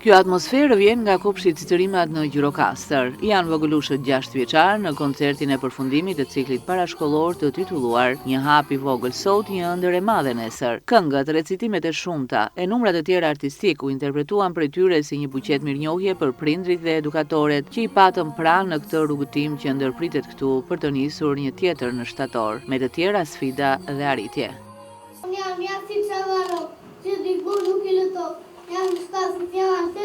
Kjo atmosferë vjen nga kopshti Cicërimat në Gjirokastër. Janë vogëlushët 6 vjeçar në koncertin e përfundimit të ciklit parashkollor të titulluar Një hap i vogël sot, një ëndër e madhe nesër. Këngët, recitimet e shumta e numrat e tjera artistik u interpretuan prej tyre si një buqet mirënjohje për prindrit dhe edukatorët që i patën pranë në këtë rrugëtim që ndërpritet këtu për të nisur një tjetër në shtator, me të tjera sfida dhe arritje. Jam shtasit janë të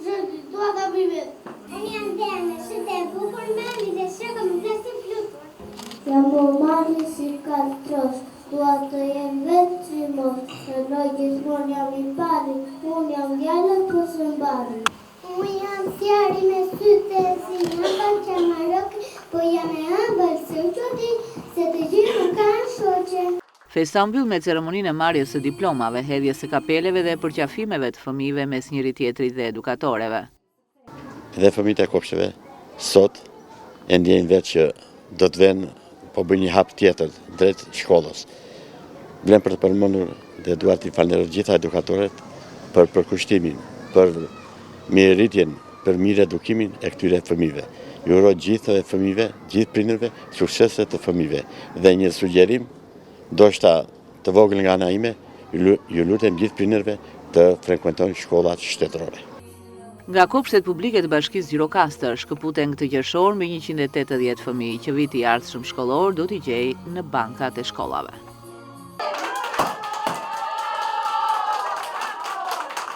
zhërdi, dua të bëjvet. Unë jam dene, shëte e bukur meni dhe shëkëm dhe si flutur. Jam po mani si katrosh, dua të jem vetë si mos. Në noj gjithmon jam i pari, unë jam djallët po së mbari. Unë jam sjari me syte si hambal që marok, po jam e hambal se u qoti, se të gjithë më kanë shoqe. Festa mbyll me ceremoninë e marrjes së diplomave, hedhjes së kapeleve dhe përqafimeve të fëmijëve mes njëri tjetrit dhe edukatorëve. Dhe fëmijët e kopshteve sot e ndjejnë vetë që do të vënë po bëjnë një hap tjetër drejt shkollës. Vlen për të përmendur dhe dua t'i falenderoj gjitha edukatorët për përkushtimin, për mirëritjen, për mirë edukimin e këtyre fëmijëve. Ju uroj gjithë fëmijëve, gjithë prindërve, suksese të fëmijëve dhe një sugjerim ndoshta të vogël nga ana ime, ju lutem gjithë prindërve të frekuentojnë shkollat shtetërore. Nga kopshtet publike të Bashkisë Gjirokastër shkëputen këtë qershor me 180 fëmijë që viti i ardhshëm shkollor do t'i gjejë në bankat e shkollave.